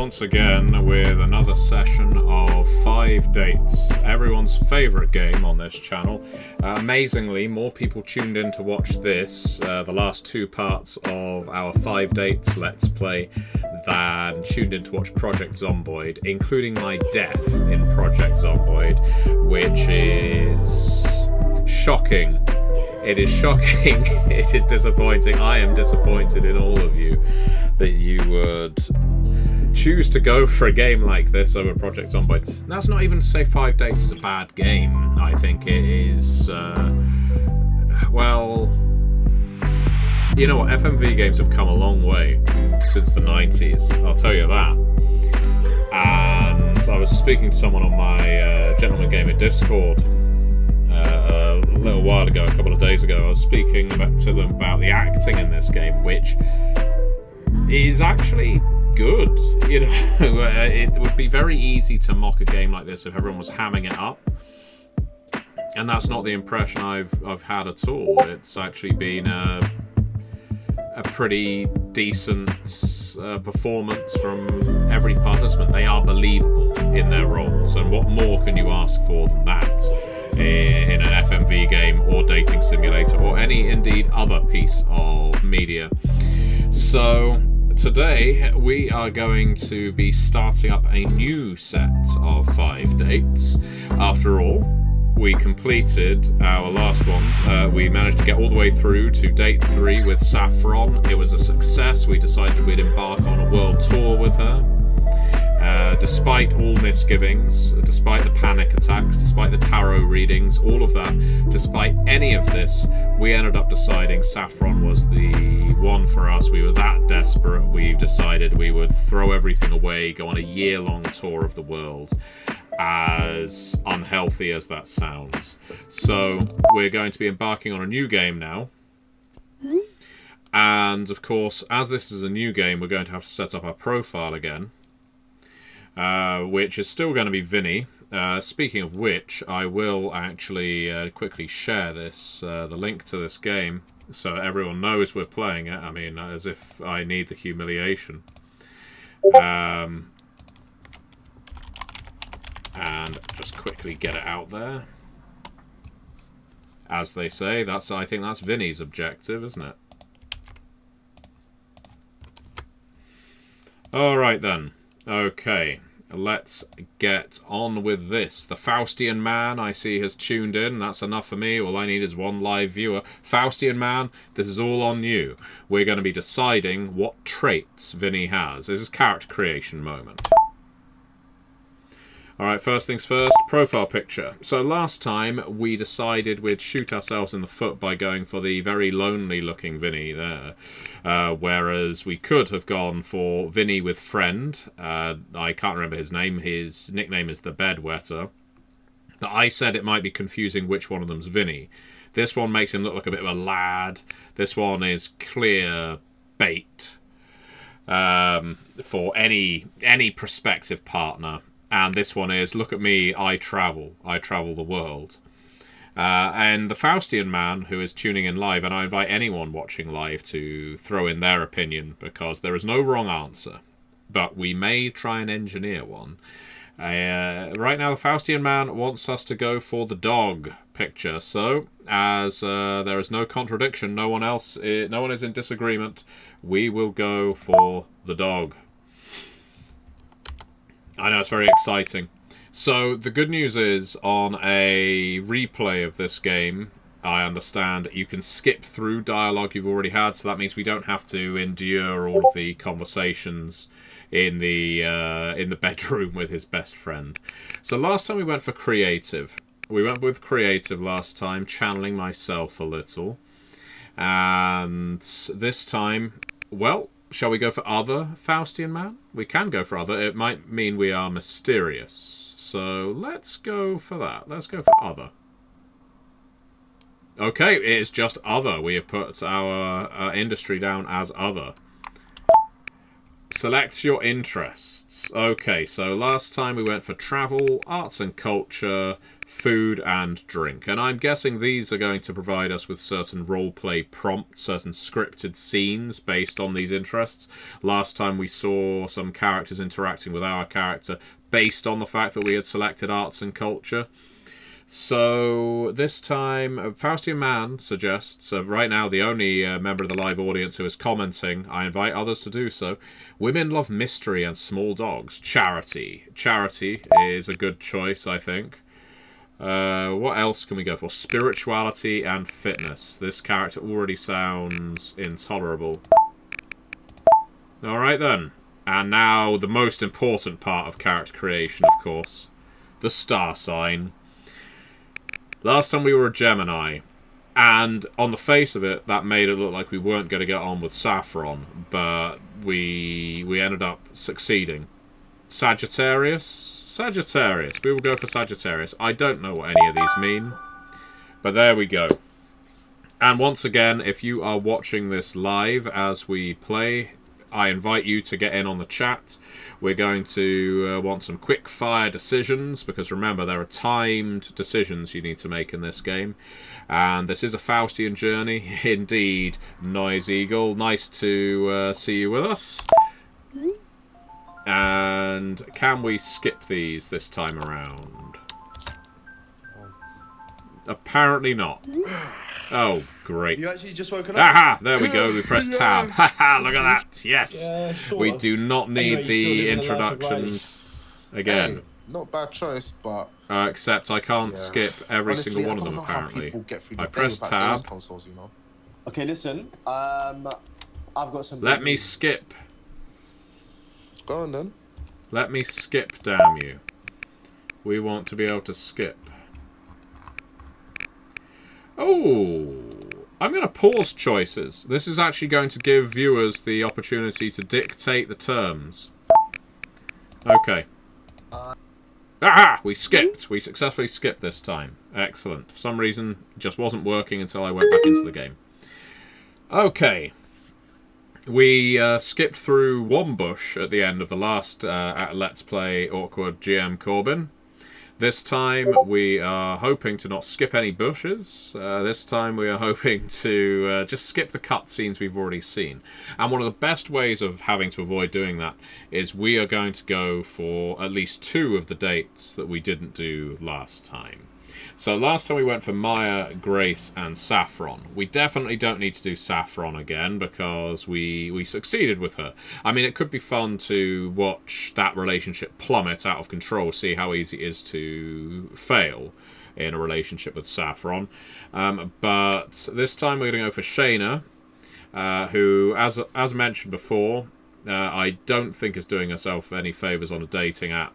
once again with another session of 5 Dates, everyone's favourite game on this channel. Amazingly, more people tuned in to watch this, the last 2 parts of our 5 Dates Let's Play, than tuned in to watch Project Zomboid, including my death in Project Zomboid, which is shocking. It is shocking, it is disappointing. I am disappointed in all of you that you would choose to go for a game like this over Project Zomboid. That's not even to say 5 Dates is a bad game. I think it is, well, you know what, FMV games have come a long way since the 90s, I'll tell you that. And I was speaking to someone on my Gentleman Gamer Discord a little while ago, a couple of days ago. I was speaking to them about the acting in this game, which is actually good. You know, it would be very easy to mock a game like this if everyone was hamming it up, and that's not the impression I've had at all. It's actually been a pretty decent performance from every participant. They are believable in their roles, and what more can you ask for than that in an FMV game or dating simulator or any indeed other piece of media? So today we are going to be starting up a new set of 5 dates. After all, we completed our last one. We managed to get all the way through to date 3 with Saffron. It was a success. We decided we'd embark on a world tour with her. Despite all misgivings, despite the panic attacks, despite the tarot readings, all of that, despite any of this, we ended up deciding Saffron was the one for us. We were that desperate, we decided we would throw everything away, go on a year-long tour of the world, as unhealthy as that sounds. So we're going to be embarking on a new game now. And of course, as this is a new game, we're going to have to set up our profile again. Which is still going to be Vinny. Speaking of which, I will actually quickly share this, the link to this game, so everyone knows we're playing it. I mean, as if I need the humiliation. And just quickly get it out there. As they say, I think that's Vinny's objective, isn't it? Alright then. Okay, let's get on with this. The Faustian Man, I see, has tuned in. That's enough for me. All I need is one live viewer. Faustian Man, this is all on you. We're going to be deciding what traits Vinny has. This is character creation moment. Alright, first things first, profile picture. So last time we decided we'd shoot ourselves in the foot by going for the very lonely looking Vinny there. Whereas we could have gone for Vinny with friend. I can't remember his name. His nickname is the Bedwetter. But I said it might be confusing which one of them's Vinny. This one makes him look like a bit of a lad. This one is clear bait for any prospective partner. And this one is, look at me, I travel the world. And the Faustian Man, who is tuning in live, and I invite anyone watching live to throw in their opinion, because there is no wrong answer. But we may try and engineer one. Right now, the Faustian Man wants us to go for the dog picture. So, as there is no contradiction, no one is in disagreement, we will go for the dog. I know, it's very exciting. So, the good news is, on a replay of this game, I understand you can skip through dialogue you've already had, so that means we don't have to endure all of the conversations in the bedroom with his best friend. So last time we went for creative. We went with creative last time, channeling myself a little. And this time, well, shall we go for other Faustian Man? We can go for other. It might mean we are mysterious. So let's go for that. Let's go for other. Okay, it is just other. We have put our industry down as other. select your interests. Okay, so last time we went for travel, arts and culture, food and drink. And I'm guessing these are going to provide us with certain roleplay prompts, certain scripted scenes based on these interests. Last time we saw some characters interacting with our character based on the fact that we had selected arts and culture. So this time, Faustian Man suggests, right now the only member of the live audience who is commenting, I invite others to do so, women love mystery and small dogs. Charity. Charity is a good choice, I think. What else can we go for? Spirituality and fitness. This character already sounds intolerable. Alright then. And now the most important part of character creation, of course. The star sign. Last time we were a Gemini, and on the face of it, that made it look like we weren't going to get on with Saffron, but we ended up succeeding. Sagittarius? Sagittarius. We will go for Sagittarius. I don't know what any of these mean, but there we go. And once again, if you are watching this live as we play, I invite you to get in on the chat. We're going to want some quick fire decisions, because remember, there are timed decisions you need to make in this game. And this is a Faustian journey. Indeed, Noise Eagle. Nice to see you with us. And can we skip these this time around? Apparently not. Oh, great. You actually just woken up? Aha! There we go. We press tab. Haha, look at that. Yes. Yeah, sure. We do not need Anyway, you're still the living a life of introductions again. Hey, not bad choice, but Except I can't yeah. skip every Honestly, single one I of don't them, know how apparently. people get through the I day press without tab. those consoles, you know. Okay, listen. I've got some. Let me skip. Go on then. Let me skip, damn you. We want to be able to skip. Oh, I'm going to pause choices. This is actually going to give viewers the opportunity to dictate the terms. Okay. Aha! We skipped. We successfully skipped this time. Excellent. For some reason, it just wasn't working until I went back into the game. Okay. We skipped through one bush at the end of the last Let's Play Awkward GM Corbin. This time we are hoping to not skip any bushes. This time we are hoping to just skip the cutscenes we've already seen. And one of the best ways of having to avoid doing that is we are going to go for at least 2 of the dates that we didn't do last time. So last time we went for Maya, Grace, and Saffron. We definitely don't need to do Saffron again because we succeeded with her. I mean, it could be fun to watch that relationship plummet out of control, see how easy it is to fail in a relationship with Saffron. But this time we're going to go for Shaina, who, as mentioned before, I don't think is doing herself any favours on a dating app.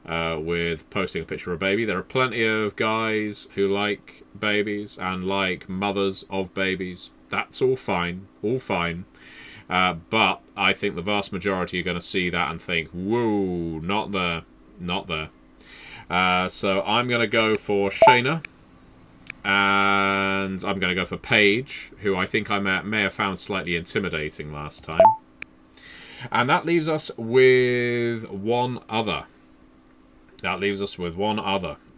With posting a picture of a baby. There are plenty of guys who like babies and like mothers of babies. That's all fine. All fine. But I think the vast majority are going to see that and think, whoa, not there. Not there. So I'm going to go for Shaina. And I'm going to go for Paige, who I think I may have found slightly intimidating last time. And that leaves us with one other.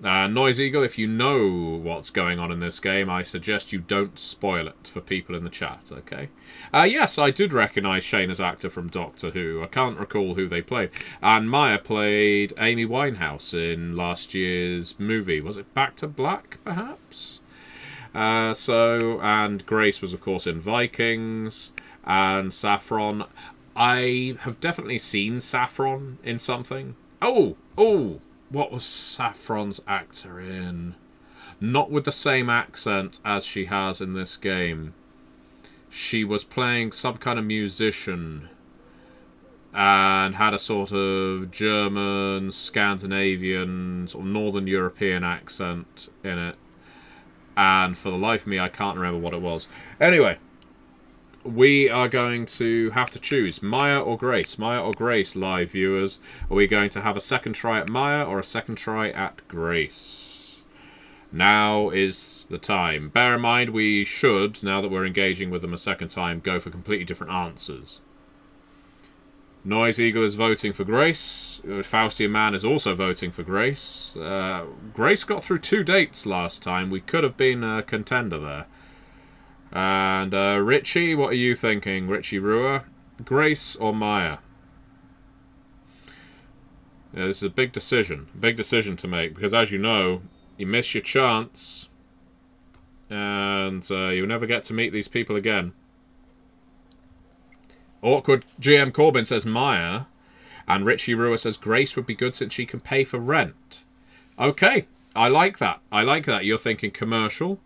Noise Eagle, if you know what's going on in this game, I suggest you don't spoil it for people in the chat, okay? Yes, I did recognise Shaina's actor from Doctor Who. I can't recall who they played. And Maya played Amy Winehouse in last year's movie. Was it Back to Black, perhaps? And Grace was, of course, in Vikings. And Saffron. I have definitely seen Saffron in something. Oh! What was Saffron's actor in? Not with the same accent as she has in this game. She was playing some kind of musician and had a sort of German, Scandinavian, sort of Northern European accent in it. And for the life of me, I can't remember what it was. Anyway, we are going to have to choose Maya or Grace. Maya or Grace, live viewers. Are we going to have a second try at Maya or a second try at Grace? Now is the time. Bear in mind, we should, now that we're engaging with them a second time, go for completely different answers. Noise Eagle is voting for Grace. Faustian Man is also voting for Grace. Grace got through 2 dates last time. We could have been a contender there. And Richie, what are you thinking? Richie Rua, Grace or Maya? Yeah, this is a big decision. Big decision to make. Because as you know, you miss your chance. And you'll never get to meet these people again. Awkward GM Corbin says Maya, and Richie Rua says Grace would be good since she can pay for rent. Okay, I like that. I like that. You're thinking commercial.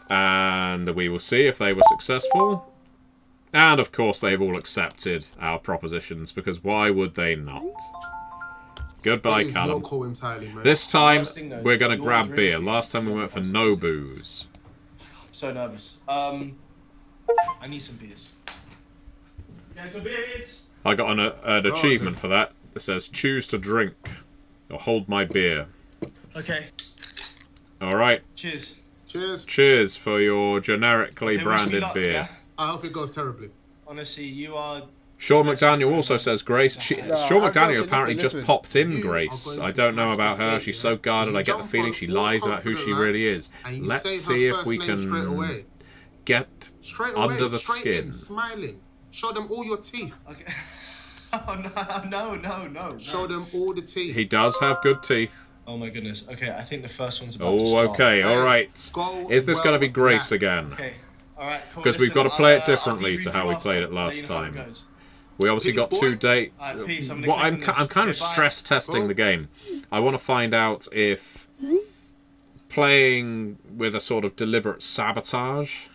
And we will see if they were successful. And of course they've all accepted our propositions, because why would they not? Goodbye, It is Callum. local entirely, mate. This time, Last thing, though, we're going to you're grab beer. drinking. Last time we went for no booze. I'm so nervous. I need some beers. Get some beers. I got an achievement for that. It says, choose to drink. Or hold my beer. Okay. Alright. Cheers. Cheers. Cheers for your generically Okay, wish me branded luck, beer. yeah? I hope it goes terribly. Honestly, you are. Sean Best McDaniel friend also of says Grace. No, Sean I'm McDaniel joking. apparently Listen, just popped in you Grace. are going I to don't know smash about this her. game, She's yeah? so guarded. You I get the jump feeling on she all lies about who she confident, really is. And you Let's say her see if first we name straight can away. get Straight away, under the straight skin. in, smiling. Show them all your teeth. Okay. Oh no. Show them all the teeth. He does have good teeth. Oh my goodness. Okay, I think the first one's about to Oh, start. okay. All right. Go Is this going to be well Grace black. again? Okay. All right. Cool. Because we've Listen, got to play it I'll differently debrief to you how we after. played it Let last you know how it time. goes. We obviously Peace, got boy. 2 dates. Alright, peace. I'm gonna What click I'm on this. I'm kind of Okay, bye. stress testing Cool. the game. I want to find out if playing with a sort of deliberate sabotage.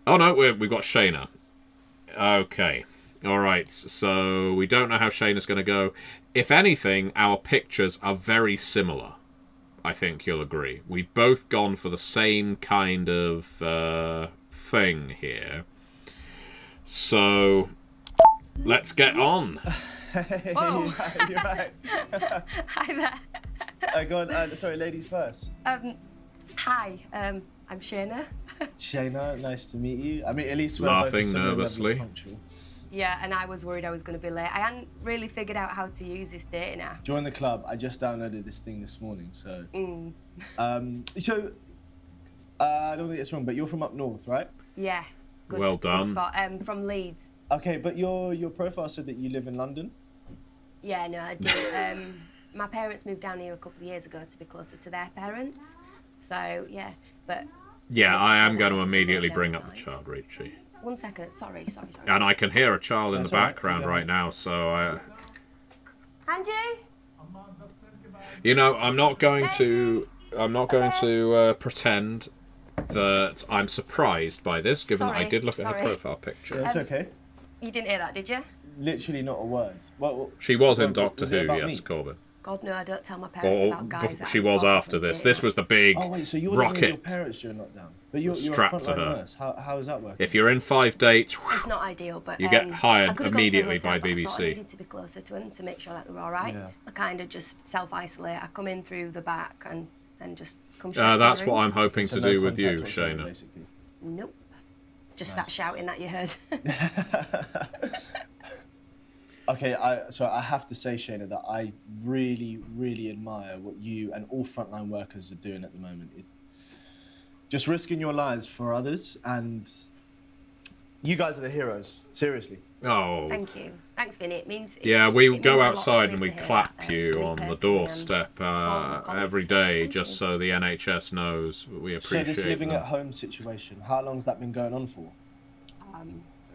Oh no, we've got Shaina. Okay. Alright, so we don't know how Shaina's going to go. If anything, our pictures are very similar. I think you'll agree. We've both gone for the same kind of thing here. So, let's get on. Whoa. You're right. Hi there. Go on. Sorry, ladies first. Hi, I'm Shaina. Shayna, nice to meet you. I mean, at least we're Laughing both similar level nervously. punctual. Yeah, and I was worried I was going to be late. I hadn't really figured out how to use this dating app. Join the club. I just downloaded this thing this morning, so. Mm. I don't think it's wrong, but you're from up north, right? Yeah. Good, Well done. Good spot. From Leeds. Okay, but your profile said that you live in London. Yeah, no, I do. My parents moved down here a couple of years ago to be closer to their parents. So, yeah, but... Yeah, It's I the am same going to house, immediately no bring up the downsides. child, Richie. 1 second. Sorry. And I can hear a child in That's the all right. background Yeah. right now, so I... Angie? You know, I'm not going to pretend that I'm surprised by this, given that I Sorry, did look at her sorry. profile picture. That's okay. You didn't hear that, did you? Literally not a word. Well, She was in well, Doctor was it Who, about yes, me? Corbin. God, no, I don't tell my parents about guys. that She I'm was talking after to this. dating This was the apps. big Oh wait, so you're living with your rocket. parents during lockdown, but you're a Strapped to frontline her. nurse. How is that working? If you're in 5 dates, It's not ideal, but You get hired I could've gone to a immediately hotel, by but I thought BBC. I needed to be closer to them to make sure that they were all right. Yeah. I kind of just self-isolate. I come in through the back and just come straight to that's the what room. I'm hoping So to no do with you, contact whatsoever, Shaina. basically. Nope. Just that Nice. shouting that you heard. Okay, so I have to say, Shaina, that I really, really admire what you and all frontline workers are doing at the moment. Just risking your lives for others, and you guys are the heroes. Seriously. Oh, Thank you. Thanks, Vinny. It means. yeah, it we means go a lot to outside me and we to hear clap that, you to me on the personally and doorstep for all my colleagues. every day, Thank just you. so the NHS knows we So appreciate this living them. at home situation, how long's that been going on for?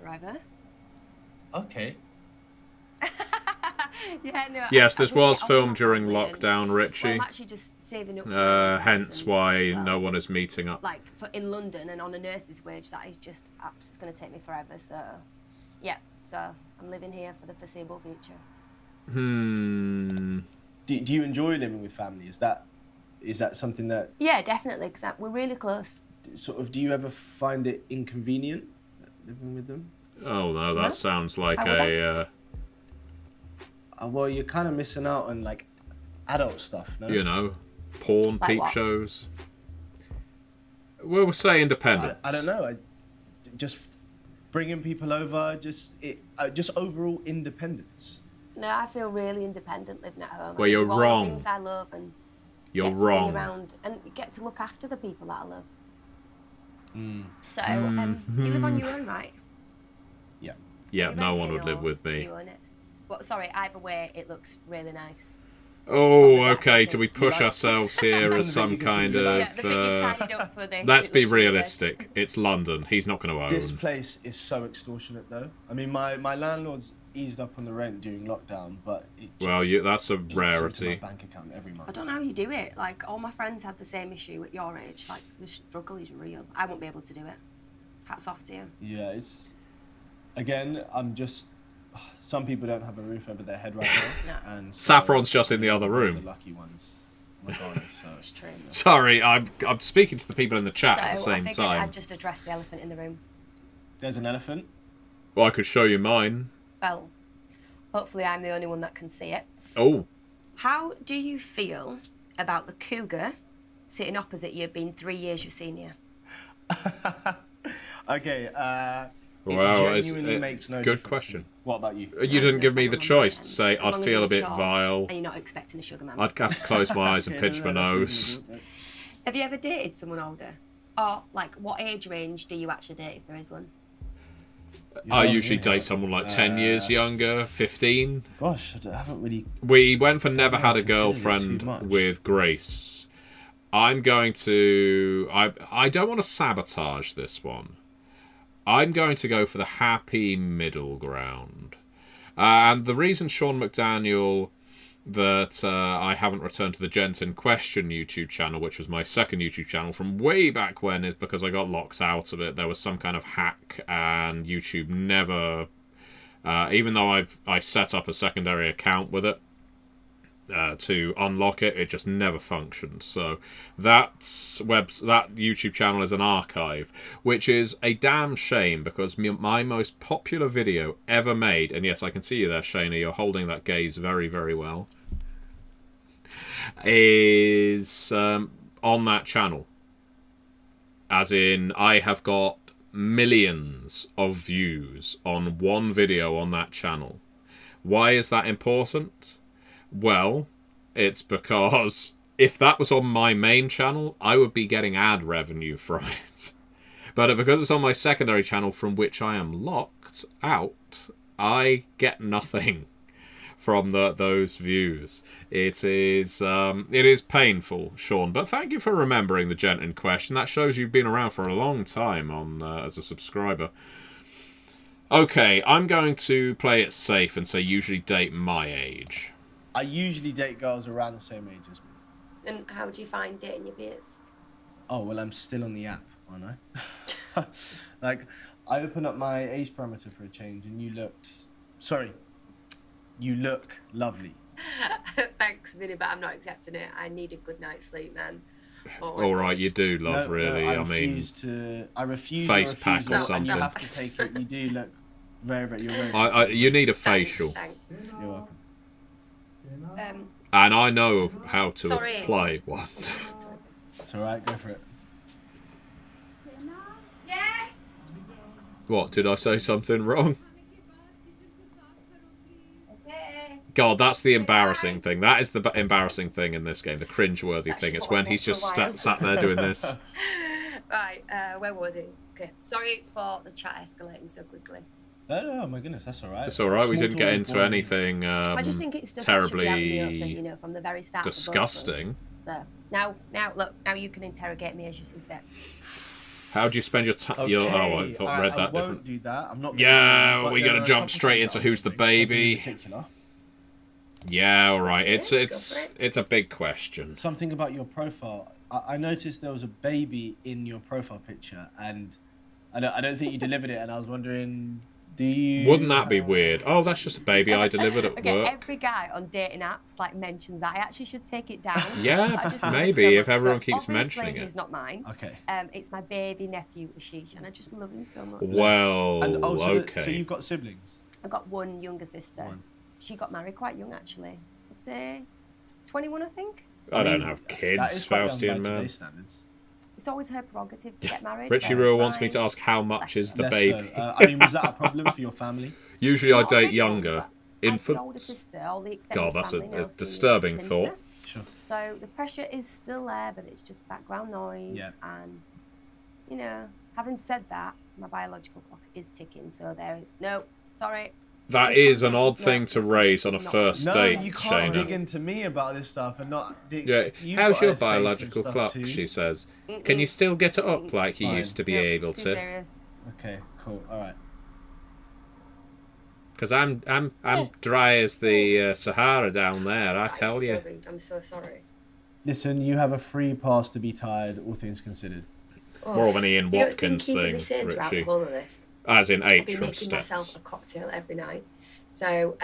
Forever. Okay. Yeah, no. Yes, I this wouldn't was get on filmed with during my family and- lockdown, Well, Richie. I'm actually just saving up. For my Hence license. why Well, no one is meeting up. Like in London and on a nurse's wage, that is just it's going to take me forever. So, yeah. So I'm living here for the foreseeable future. Do you enjoy living with family? Is that something that Yeah, definitely. Because we're really close. sort of, do you ever find it inconvenient living with them? Oh no, that No? sounds like How would a Well, you're kind of missing out on like adult stuff, no? you know, porn Like peep what? shows. We'll say independence. I don't know. bringing people over, just overall independence. No, I feel really independent living at home. Well, I can you're do all wrong. the things I love and You're get wrong. to be around and get to look after the people that I love. So, Mm-hmm. you live on your own, right? Yeah. Yeah, You no rent one it would live or with do me. you own it? Well, sorry, either way, it looks really nice. Oh, From the okay. back, Do we push ourselves here From as the some bit you can see kind the of? back. Yeah, the bit you tidied up for this. Let's it be looks really realistic. It's London. He's not going to own. This place is so extortionate, though. I mean, my landlord's eased up on the rent during lockdown, but it just Well, that's a eats into my rarity. bank account every month. I don't know how you do it. Like, all my friends had the same issue at your age. Like, the struggle is real. I won't be able to do it. Hats off to you. Yeah, it's again. I'm just. Some people don't have a roof over their head right now, No. and Saffron's just in the other we're room. The lucky ones, regardless. So. It's true. Sorry, I'm speaking to the people in the chat at the So, I same figured time. I'd just address the elephant in the room. There's an elephant. Well, I could show you mine. Well, hopefully I'm the only one that can see it. Oh, How do you feel about the cougar sitting opposite you being 3 years your senior? Okay. Well, it genuinely makes no good difference to question. me. What about you? You didn't give me the choice to say As I'd long as feel you're a bit mature vile. And you're not expecting a sugar man. I'd have to close my eyes and Okay, pinch no, my that's nose. reasonable. Have you ever dated someone older? Or, like, what age range do you actually date if there is one? I Yeah, usually yeah. date someone like 10 years younger, 15. Gosh, I haven't really. We went for never had a considered it too girlfriend much. with Grace. I'm going to... I don't want to sabotage this one. I'm going to go for the happy middle ground. And the reason Sean McDaniel that I haven't returned to the Gents in Question YouTube channel, which was my second YouTube channel from way back when, is because I got locked out of it. There was some kind of hack and YouTube never... even though I set up a secondary account with it, to unlock it, it just never functioned. So that YouTube channel is an archive, which is a damn shame because my most popular video ever made, and yes, I can see you there, Shaina, you're holding that gaze very, very well, is on that channel. As in, I have got millions of views on one video on that channel. Why is that important? Well, it's because if that was on my main channel, I would be getting ad revenue from it. But because it's on my secondary channel from which I am locked out, I get nothing from those views. It is painful, Sean, but thank you for remembering the gent in question. That shows you've been around for a long time on as a subscriber. Okay, I'm going to play it safe and say usually date my age. I usually date girls around the same age as me. And how do you find dating your peers? Oh, well, I'm still on the app, aren't I? Like, I opened up my age parameter for a change, and you look lovely. Thanks, Vinny, but I'm not accepting it. I need a good night's sleep, man. Oh, All right, you do love, really. I I mean, refuse face your pack or refusal, and you something. have to take it. You do look you're very you need a facial. Thanks. You're welcome. And I know how to Sorry. apply one. It's alright, go for it. Yeah. What, did I say something wrong? Okay. God, that's the embarrassing thing. That is the embarrassing thing in this game, the cringeworthy That's thing. just It's what when I he's was just for a while. sat there doing this. Right, where was it? Okay. Sorry for the chat escalating so quickly. Oh my goodness, that's alright. It's alright, we Small didn't get talk into boring. anything I just think it's stuff that should be out in the open, terribly you know, from the very start. for both of us. disgusting. So, now, look, now you can interrogate me as you see fit. How do you spend your time? Okay, I thought read that I won't different. do that. I'm not. Yeah, but we're there gonna are a jump couple straight things into that who's the I'm thinking baby. in particular. Yeah, all right. Yeah, It's go for it's a big question. Something about your profile. I noticed there was a baby in your profile picture, and I don't think you delivered it. And I was wondering, do you? Wouldn't that be weird? Oh, that's just a baby I delivered at Okay, work. every guy on dating apps like mentions that. I actually should take it down. Yeah, but I just love it maybe, so if much. everyone So keeps obviously mentioning it. he's not mine. Okay. It's my baby nephew Ashish, and I just love him so much. Well, And also, okay. so you've got siblings. I've got one younger sister. One. She got married quite young, actually. I'd say 21, I think. I don't mean, have that kids, is quite young by Faustian man. today's standards. it's always her prerogative to get married. Richie but Rua it's wants me fine. to ask how much is the Less baby. so. I mean, was that a problem for your family? Usually I Not a date big younger. one, but as the older Infants. sister, all the extended God, that's family a now see me as disturbing spinster. thought. Sure. So the pressure is still there, but it's just background noise. Yeah. And, you know, having said that, my biological clock is ticking. So no, sorry. That This is an conversation- odd thing to raise on a first No, date, you can't Shaina. dig into me about this stuff and not. Yeah, You've how's gotta your say some biological stuff clock? too. She says. Can you still get it up like you Fine. used to be No, able it's too to? serious. Okay, cool. All right. Because I'm dry as the Sahara down there. I tell you. I'm so sorry. Listen, you have a free pass to be tired, all things considered. More of an Ian You know what's been Watkins keeping thing, me sane throughout the Richie. whole of this? As in I've 8 been from making myself steps. a cocktail every night. So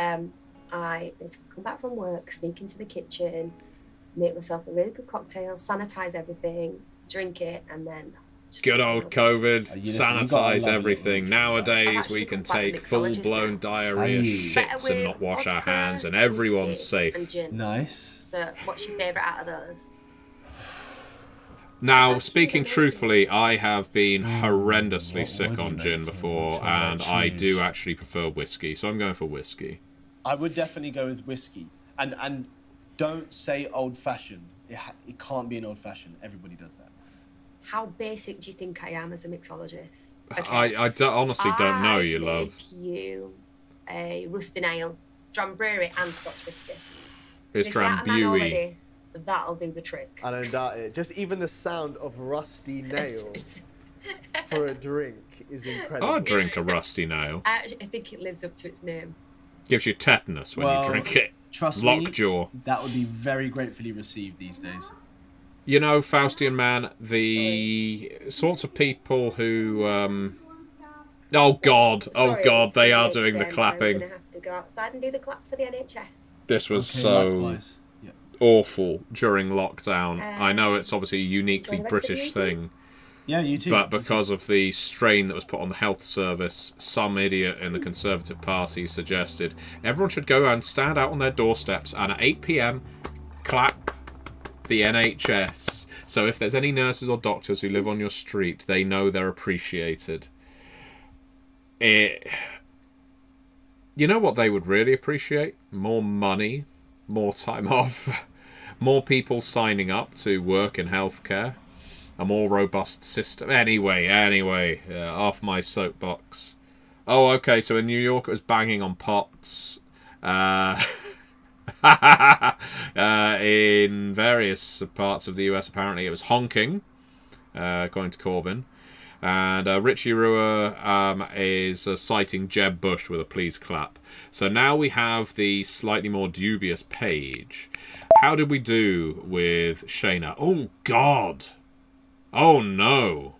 I come back from work, sneak into the kitchen, make myself a really good cocktail, sanitize everything, drink it, and then just Good old COVID, you gotta love sanitize it, everything. Richie. Nowadays actually we can got back a take mixologist full-blown now. diarrhea Hey. shits and not wash our Vodka, hands, and everyone's whiskey, safe. And gin. Nice. So what's your favourite out of those? Now, speaking truthfully, I have been horrendously what sick would on you gin make? before, What would I and I do choose? actually prefer whiskey, so I'm going for whiskey. I would definitely go with whiskey, and don't say old fashioned. It can't be an old fashioned. Everybody does that. How basic do you think I am as a mixologist? Honestly don't know, I'd you make love. you a rusty nail, John Brewery and Scotch whiskey. It's If you're out of man Drambuie. already, that'll do the trick. I don't doubt it. Just even the sound of rusty nails for a drink is incredible. I'd drink a rusty nail. I think it lives up to its name. Gives you tetanus when Well, you drink it. Trust me, Lockjaw. that would be very gratefully received these days. You know, Faustian man, the sorts of people who oh god, Sorry, it's they been are late doing the again. clapping. I'm gonna have to go outside and do the clap for the NHS. This was Okay, so likewise. Yeah. awful during lockdown. I know it's obviously a uniquely enjoy the rest of British your evening. thing, Yeah, you too. but because of the strain that was put on the health service, some idiot in the Conservative Party suggested everyone should go and stand out on their doorsteps and at 8 p.m. clap the NHS. So if there's any nurses or doctors who live on your street, they know they're appreciated. You know what they would really appreciate? More money, more time off, more people signing up to work in healthcare, a more robust system. Anyway, off my soapbox. Oh, okay, so in New York it was banging on pots. In various parts of the US, apparently it was honking, according to Corbyn. And Richie Rua is citing Jeb Bush with a please clap. So now we have the slightly more dubious Paige. How did we do with Shaina? Oh, God. Oh, no.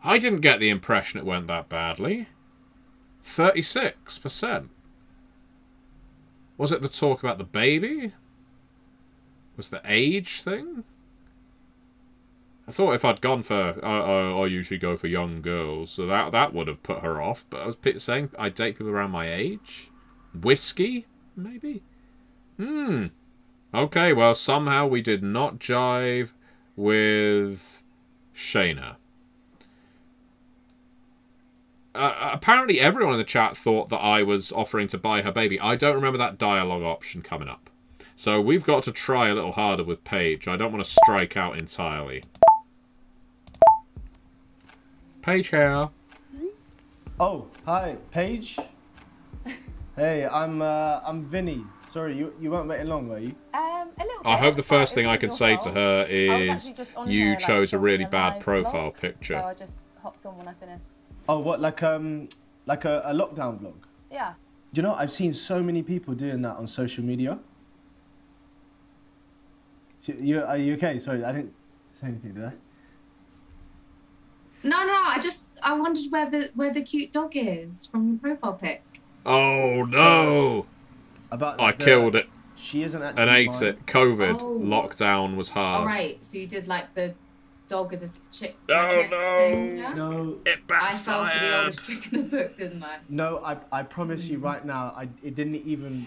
I didn't get the impression it went that badly. 36%. Was it the talk about the baby? Was the age thing? I thought if I'd gone for... I usually go for young girls, so that would have put her off. But I was saying I date people around my age. Whiskey, maybe? Okay, well, somehow we did not jive with Shaina. Apparently everyone in the chat thought that I was offering to buy her baby. I don't remember that dialogue option coming up. So we've got to try a little harder with Paige. I don't want to strike out entirely. Paige here. Oh, hi, Paige. Hey, I'm Vinny. Sorry, you weren't waiting long, were you? A little bit. I hope the first thing I It can wasn't say your to fault. her I was is actually just on you here, like, chose a filming really a bad live profile vlog, picture. So I just hopped on when I finished. Oh, what, like a lockdown vlog? Yeah. You know, I've seen so many people doing that on social media. Are you okay? Sorry, I didn't say anything, did I? No, I wondered where the cute dog is from the profile pic. Oh no! About I killed it She isn't actually and ate mine. it. COVID Oh. lockdown was hard. All right, so you did like the dog as a chick. Oh, magnet no. thing, yeah? No, It I fell for the backfired. oldest trick in the book, didn't I? no, I promise you right now, I didn't even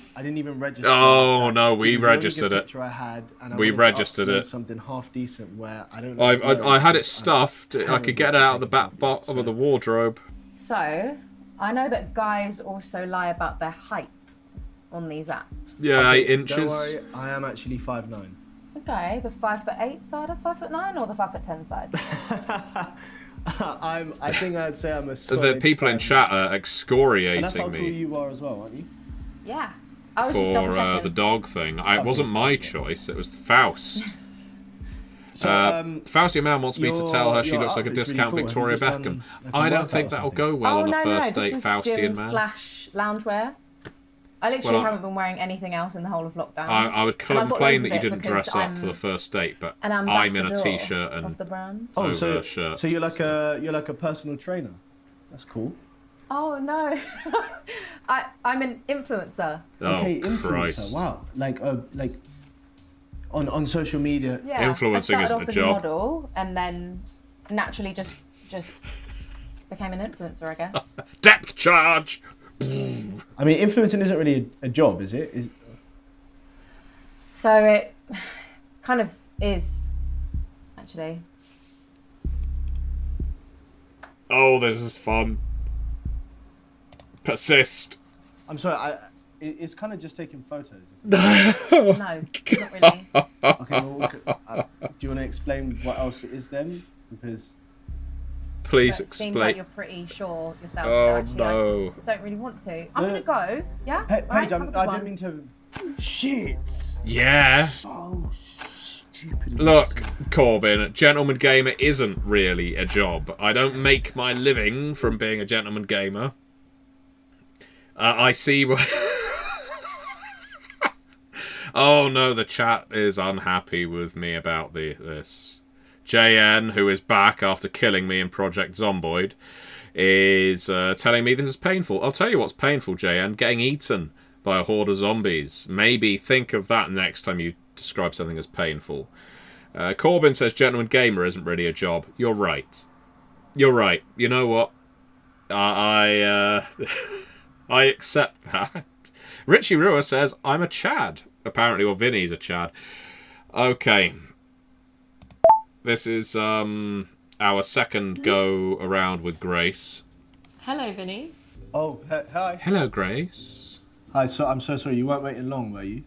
register. Oh, that. no, we It was the only registered good it. picture I had, and I We wanted to registered upload it. Something half decent where I don't. I had it stuffed. I could get it out of the back bottom bottom of the wardrobe. So, I know that guys also lie about their height on these apps. Yeah, 8 Don't inches. worry, I am actually 5'9". Okay, the 5'8" side of 5'9" or the 5'10" side? I think I'd say I'm a The solid people in 5'9". chat are And that's how excoriating tall me you are as well, aren't you? Yeah. I was just double for checking. the dog thing. It wasn't my choice, it was Faust. So, Fausty Man wants me to tell her she your looks like a outfit's really discount cool. Have you Victoria just done, Beckham. like, a I don't workout think or that'll something? go well on a first date, this is Faustian gym man. / loungewear. I literally Well, haven't been wearing anything else in the whole of lockdown. I would And I've got complain loads that of you it didn't because dress up I'm for the first date, but an I'm in a ambassador t-shirt and of the brand. Oh, over a shirt. so you're like a personal trainer. That's cool. Oh no, I'm an influencer. Okay, Oh, influencer. Christ. Wow, like on social media. Yeah, Influencing I started isn't off a as job. a model and then naturally just became an influencer, I guess. Depth charge! I mean, influencing isn't really a job, is it? So it kind of is, actually. Oh, this is fun. Persist. I'm sorry. It's kind of just taking photos. No, not really. Okay. Well, do you want to explain what else it is then? Because Please But it seems like explain. you're pretty sure yourself. so Oh actually no. I don't really want to. I'm No. gonna go. Yeah. Paige, Right, have a I good didn't one. mean to. Shit. Yeah. So stupid. Look, Corbin, gentleman gamer isn't really a job. I don't make my living from being a gentleman gamer. I see. Oh no, the chat is unhappy with me about this. JN, who is back after killing me in Project Zomboid, is telling me this is painful. I'll tell you what's painful, JN. Getting eaten by a horde of zombies. Maybe think of that next time you describe something as painful. Corbin says gentleman gamer isn't really a job. You're right. You're right. You know what? I accept that. Richie Rua says I'm a Chad. Apparently, or Vinny's a Chad. Okay. This is our second go around with Grace. Hello, Vinny. Oh, hi. Hello, Grace. Hi. So I'm so sorry. You weren't waiting long, were you?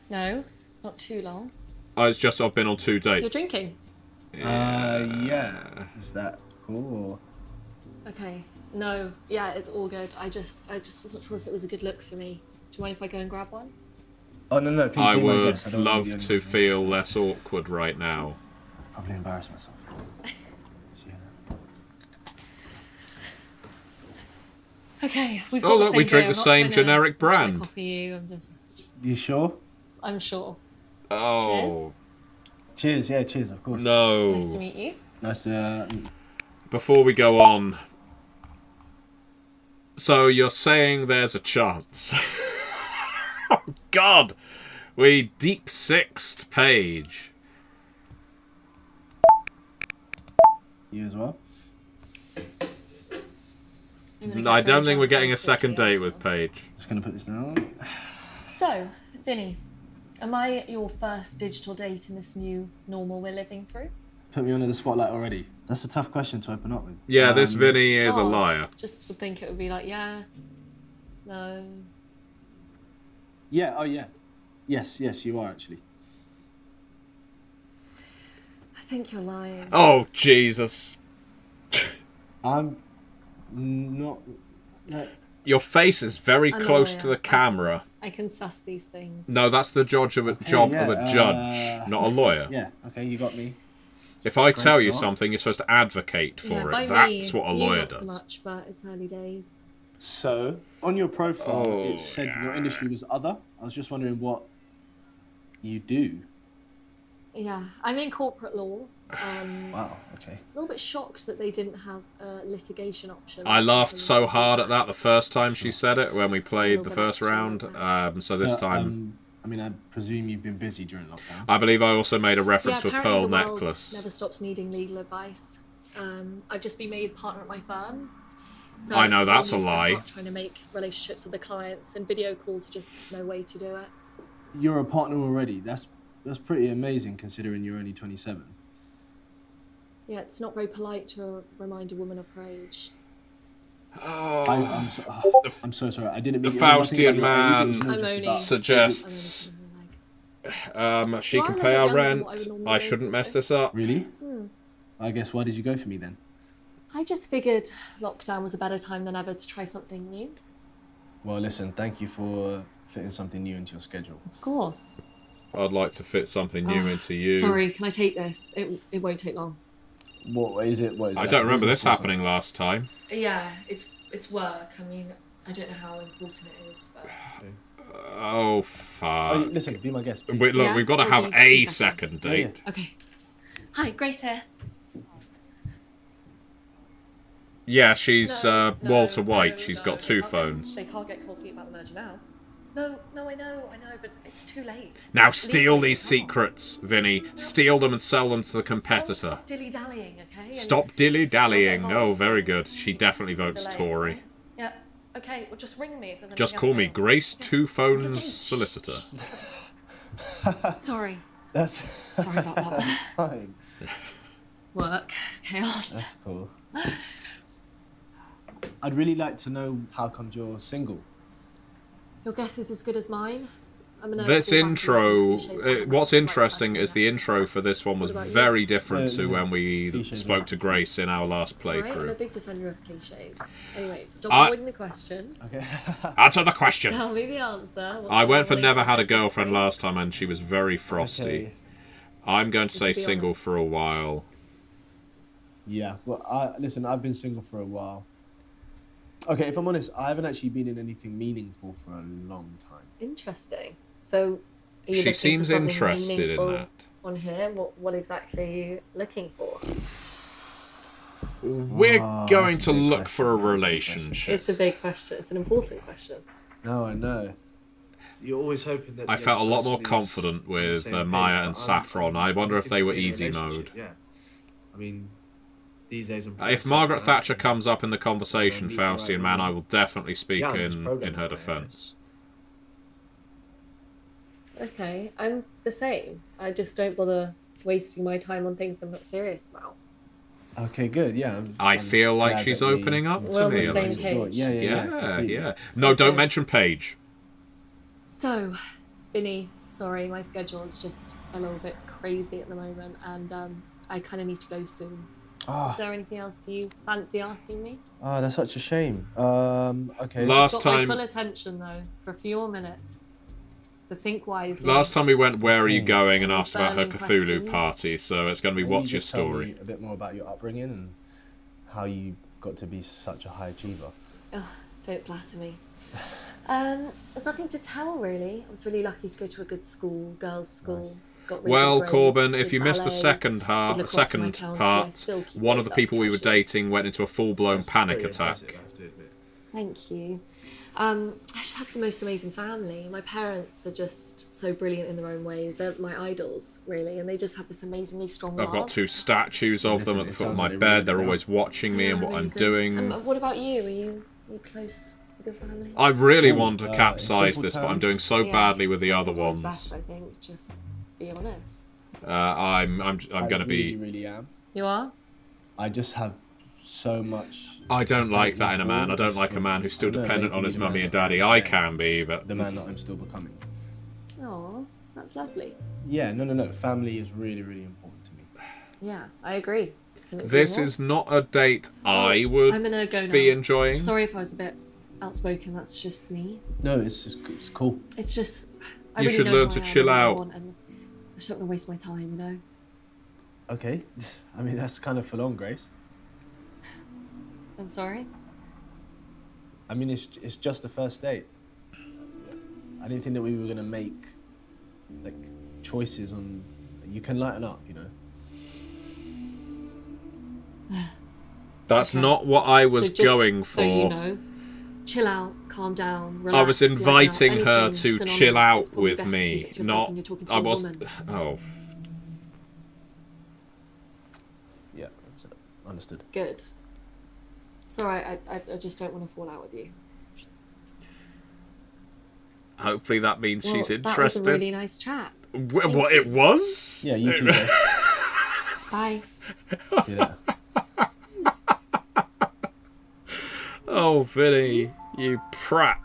No, not too long. Oh, it's just I've been on 2 dates. You're drinking? Yeah. Is that cool? Okay. No, yeah, it's all good. I just wasn't sure if it was a good look for me. Do you mind if I go and grab one? Oh no, please I be my would guest. I don't want love be the to only feel one. less awkward right now. Probably embarrass myself. Okay, we've Oh, got look, the we same drink beer. the I'm not same trying to- generic I'm not trying to brand. copy you. You sure? I'm sure. Oh. Cheers. Yeah, cheers. Of course. No. Nice to meet you. Nice to. Before we go on, so you're saying there's a chance? Oh God, we deep sixed Paige. You as well. I don't think we're getting a second date with Paige. Just gonna put this down. So, Vinny, am I your first digital date in this new normal we're living through? Put me under the spotlight already. That's a tough question to open up with. Yeah, this Vinny is a God, liar. Just would think it would be like, yeah, no. Yeah. Oh yeah. Yes. You are actually. I think you're lying. Oh Jesus! I'm not. Your face is very I'm a close lawyer. to the camera. I can suss these things. No, that's the job of a judge, not a lawyer. Yeah. Okay, you got me. If I tell you start. something, you're supposed to advocate Yeah, for by it. That's me, what a you lawyer not does. so much, but it's early days. So on your profile, Oh, it said yeah. your industry was other. I was just wondering what you do. Yeah, I'm in corporate law. Wow. Okay. A little bit shocked that they didn't have a litigation option. I laughed Some- so hard at that the first time she said it when we played the little bit first extra, round. yeah. So this time, mean, I presume you've been busy during lockdown. I believe I also made a reference to a apparently pearl the world necklace. never stops needing legal advice. I've just been made partner at my firm. So I know it's a whole that's a new step lie. up trying to make relationships with the clients, and video calls are just no way to do it. You're a partner already. That's pretty amazing considering you're only 27. Yeah, it's not very polite to remind a woman of her age. Oh, I'm so sorry. I didn't the mean it was nothing Faustian about your age, it was man more just about- suggests she You can are a pay little our bit younger than rent. what I would normally I go shouldn't for, mess though. this up. Really? I guess why did you go for me then? I just figured lockdown was a better time than ever to try something new. Well, listen, thank you for fitting something new into your schedule. Of course. I'd like to fit something new into you. Sorry, can I take this? It won't take long. What is it? I don't remember this happening last time. Yeah, it's work. I mean, I don't know how important it is, but... Oh, fuck. Listen, be my guest. please. Wait, look, we've got to have a second date. Okay. Hi, Grace here. Yeah, she's Walter White. She's got two phones. They can't get cold feet about the merger now. No, I know, but it's too late. Now steal these secrets, Vinny. Steal them and sell them to the competitor. Stop dilly-dallying, okay? Stop dilly-dallying. Oh, very good. She definitely votes Tory. Yeah, okay, well just ring me if there's anything Just else call me going on. Grace Two Phones Solicitor. Sorry. That's Sorry about that. fine. Work, chaos. That's cool. I'd really like to know how comes you're single. Your guess is as good as mine. I'm gonna This fall back intro, on cliché what's right interesting person is the intro for this one was What about you? very different to Yeah, when we clichés spoke are- to Grace in our last Right, I'm a playthrough. big defender of cliches. Anyway, stop I- avoiding the question. Okay. Answer the question. Tell me the answer. What's I your went for never had a relationship girlfriend history? last time and she was very frosty. Okay. I'm going to say To be single honest. for a while. Yeah. Well, listen, I've been single for a while. Okay, if I'm honest, I haven't actually been in anything meaningful for a long time. Interesting. So, are you She looking seems for something interested in meaningful that. on here? What exactly are you looking for? We're Oh, going that's to a big look question. for a That's a big relationship. It's a big question. It's an important question. No, I know. You're always hoping that. I the felt a other lot more person is confident on the with same page, Maya but and I'm Saffron. I wonder if looking they to were be in a easy relationship, mode. Yeah. I mean, these days I'm. If Margaret Thatcher comes up in the conversation, meet the right Faustian man, woman. I will definitely speak Yeah, I'm just in programmed her that way, I defence. Okay, I'm the same. I just don't bother wasting my time on things I'm not serious about. Okay, good. Yeah. I I'm feel like glad she's that we- opening up We're to on me. the a same little. page. Yeah. Yeah. completely. No, don't Okay. mention Paige. So, Vinny, sorry, my schedule is just a little bit crazy at the moment, and I kind of need to go soon. Ah, Is there anything else you fancy asking me? that's such a shame. Okay. Last Got time, my full attention though for a few more minutes to think wisely. last time we went, where are you Okay. going, and asked about her Burning Cthulhu questions. party. So it's going to be Maybe what's your just tell story? me a bit more about your upbringing and how you got to be such a high achiever. Ugh, don't flatter me. There's nothing to tell really. I was really lucky to go to a good school, girls' school. Nice. Got really Well, good grades, Corbin, did if you missed the ballet, second did lacrosse for my second county. I part, still keep one of those the up people we were casually. dating went into a full-blown That's panic very attack. impressive, I have to admit. Thank you. I just have the most amazing family. My parents are just so brilliant in their own ways. They're my idols, really, and they just have this amazingly strong I've love. got two statues of them Listen, at the it foot of sounds my like they bed. really They're do. always watching me and what I'm Amazing. doing. What about you? Are you close with your family? I really Ooh, want to in capsize simple this, but I'm terms- doing so Yeah, badly with the other simple's always ones. Best, I think. Just be honest. I'm going to really, be. really am. You are? I just have so much. I don't to like thank that you in a for, man. I don't just like a for- man who's still I know, dependent making on me his the mummy man and that I daddy. am I today. can be, but The man that I'm still becoming. Oh, that's lovely. Yeah, no. Family is really, really important to me. Yeah, I agree. Couldn't agree this more. is not a date I I'm would gonna go now. be enjoying. Sorry if I was a bit outspoken. That's just me. No, it's cool. It's just I You really should know learn who to I am chill and what I out. want, and I just don't want to waste my time. You know. Okay. I mean, that's kind of full on, Grace. I'm sorry. I mean, it's just the first date. I didn't think that we were gonna make like choices on. You can lighten up, you know. That's Okay. not what I was So just going for. So you know, chill out. calm down, I was relax, inviting lighten up, her anything to synonymous. chill out It's probably with best to keep me, it to yourself not. when you're talking to I a was. woman. Oh. Yeah, understood. Good. It's alright, I just don't want to fall out with you. Hopefully that means Well, she's that was interested. a really nice chat. What it was? Yeah, you too, guys. Bye. See you later. Oh, Vinny, you prat.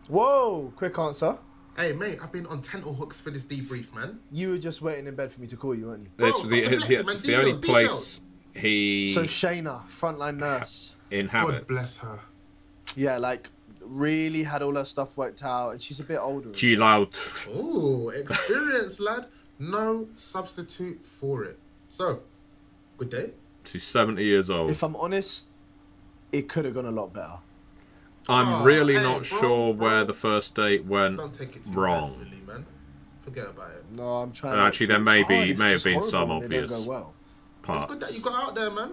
Whoa! Quick answer. Hey, mate, I've been on tenterhooks for this debrief, man. You were just waiting in bed for me to call you, weren't you? This Bro, was stop deflecting, man. it's the only Details, place he So Shaina, frontline nurse. inhabits. God bless her. Yeah, like really had all her stuff worked out, and she's a bit older. Chill out. Oh, experience, lad. No substitute for it. So, good day. She's 70 years old. If I'm honest, it could have gone a lot better. I'm really hey, not bro, sure bro. where the first date went Don't take it too wrong. personally, man. Forget about it. No, I'm trying. And not actually, to. there may It's be- hard, it's may have just been horrible some when they don't obvious go well. parts. It's good that you got out there, man.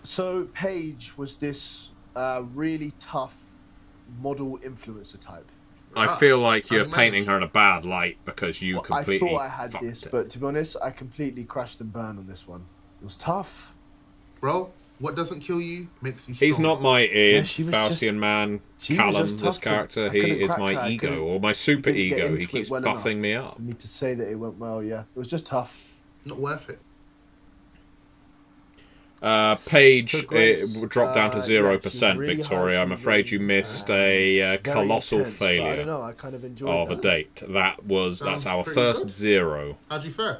So Paige was this really tough model influencer type. I feel like How you're do you painting manage? her in a bad light because you Well, completely I thought I had fucked this, it. but to be honest, I completely crashed and burned on this one. It was tough. Bro, what doesn't kill you makes you strong. He's not my ear, Yeah, she was Faustian just- man. she was Callum, just this tough to- character, I he couldn't is crack my her, I ego, couldn't- or my We super didn't get ego. into He it keeps well buffing enough me up. For me to say that it went well, yeah, it was just tough. Not worth it. Paige So Grace, dropped down to yeah, 0%, she's really Victoria. hard, I'm she's afraid you really, missed a very colossal intense, but I don't failure know, I kind of enjoyed of a that. date. That's Sounds our pretty first good. 0. How'd you fare?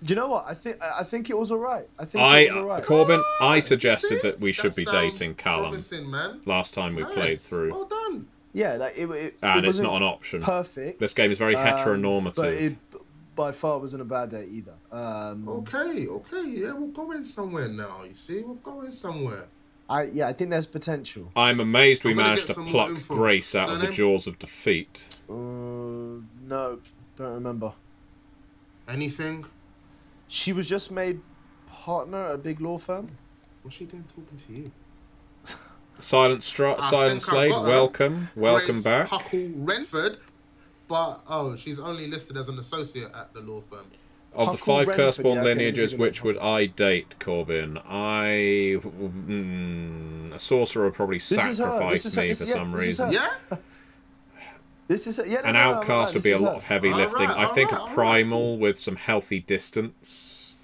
Do you know what? I think it was alright. I think it was alright. Corbin, I Ah, suggested see? that we should That be sounds dating Callum promising, man. last time we played Nice. through. Well done. Yeah, like it And it's wasn't not an option. perfect. This game is very heteronormative. But it by far wasn't a bad day either. Okay, yeah, we're going somewhere now. You see, we're going somewhere. I think there's potential. I'm amazed we I'm gonna managed get to some more pluck info. Grace out of the Surname? jaws of defeat. No, don't remember. Anything? She was just made partner at a big law firm. What's she doing talking to you? Silent think Slade, I've got her. welcome Grace back. Huckle Renford, but she's only listed as an associate at the law firm. Of the Huckle 5 Renford, Curseborn yeah, okay, lineages, let me which take a would I date, Corbin? A sorcerer would probably is her, sacrifice this is her, me this- for yeah, some this is reason. her. Yeah. This is yeah. No, An no, no, outcast I'm would right, be a this is lot her. of heavy All lifting. right, I think all a right, primal with some healthy distance.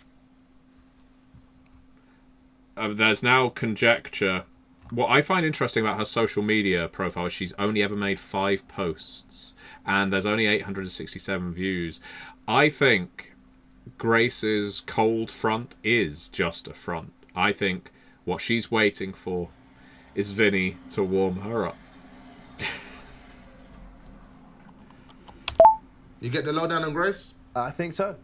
There's now conjecture. What I find interesting about her social media profile is she's only ever made 5 posts, and there's only 867 views. I think Grace's cold front is just a front. I think what she's waiting for is Vinny to warm her up. You get the lowdown on Grace? I think so.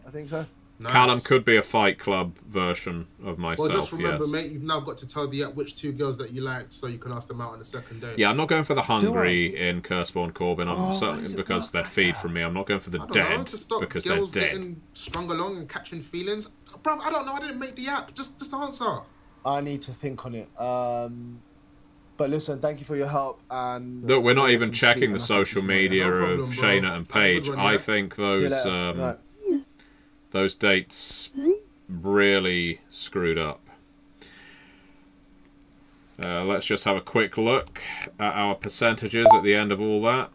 Nice. Callum could be a Fight Club version of myself. Well, just remember, yes. mate, you've now got to tell the app which 2 girls that you liked so you can ask them out on the second date. Yeah, I'm not going for the hungry in Curseborn Corbin. I'm why certainly does it because work they're like feed that? from me. I'm not going for the I don't dead know, to stop because girls they're dead. getting strung along and catching feelings. Bruv, I don't know. I didn't make the app. Just answer. I need to think on it. But listen, thank you for your help. And Look, we're not get even some checking sleep the and social I'll talk to you media No of problem, bro. Shaina and Have a good Paige. one, I yeah? think tomorrow. See you later. Right. those dates really screwed up. Let's just have a quick look at our percentages at the end of all that.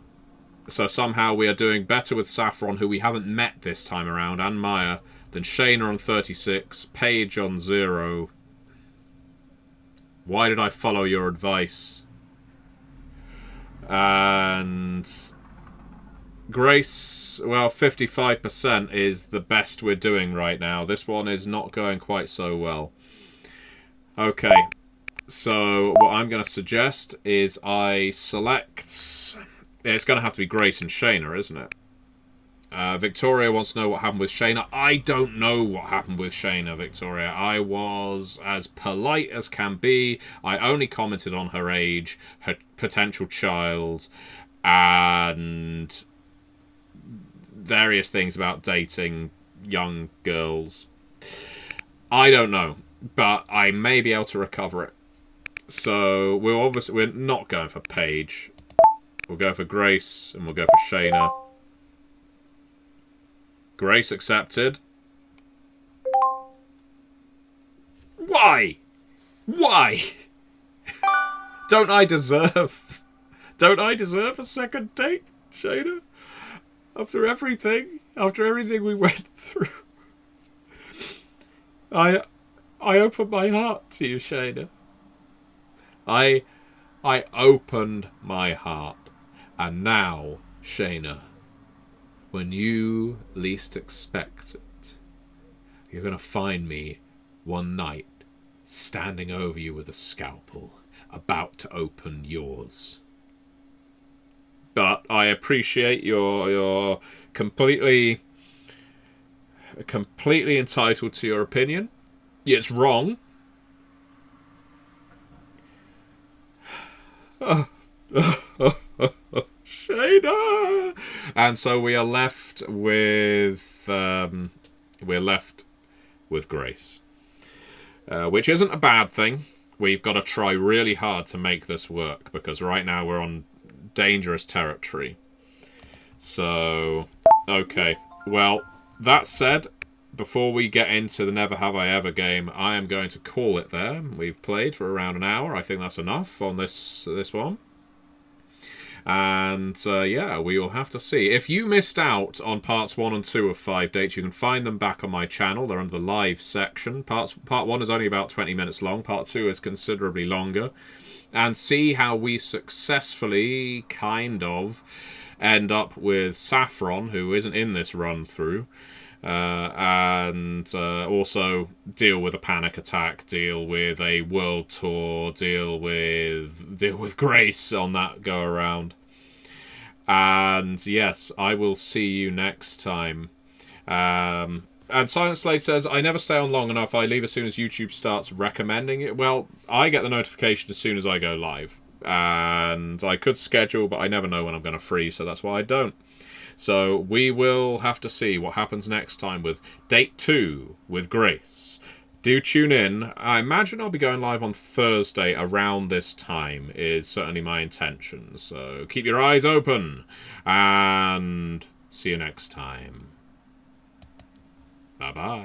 So somehow we are doing better with Saffron, who we haven't met this time around, and Maya, than Shaina on 36, Paige on 0. Why did I follow your advice? And Grace, well, 55% is the best we're doing right now. This one is not going quite so well. Okay, so what I'm going to suggest is I select... It's going to have to be Grace and Shaina, isn't it? Victoria wants to know what happened with Shaina. I don't know what happened with Shaina, Victoria. I was as polite as can be. I only commented on her age, her potential child, and various things about dating young girls. I don't know, but I may be able to recover it. So we're not going for Paige. We'll go for Grace, and we'll go for Shaina. Grace accepted. Why? Why? Don't I deserve a second date, Shaina? After everything we went through. I opened my heart to you, Shaina. I opened my heart. And now, Shaina, when you least expect it, you're going to find me one night standing over you with a scalpel, about to open yours. But I appreciate your completely entitled to your opinion. It's wrong. Shaina! And so we are left with Grace, which isn't a bad thing. We've got to try really hard to make this work because right now we're on dangerous territory. So, okay. Well, that said, before we get into the Never Have I Ever game, I am going to call it there. We've played for around an hour. I think that's enough on this one. And, yeah, we will have to see. If you missed out on parts 1 and 2 of 5 Dates, you can find them back on my channel. They're under the live section. Part 1 is only about 20 minutes long. Part 2 is considerably longer. And see how we successfully, kind of, end up with Saffron, who isn't in this run-through. And also deal with a panic attack, deal with a world tour, deal with Grace on that go around. And yes, I will see you next time. And Silent Slade says, I never stay on long enough. I leave as soon as YouTube starts recommending it. Well, I get the notification as soon as I go live. And I could schedule, but I never know when I'm going to freeze, so that's why I don't. So we will have to see what happens next time with Date 2 with Grace. Do tune in. I imagine I'll be going live on Thursday around this time, is certainly my intention. So keep your eyes open, and see you next time. Bye-bye.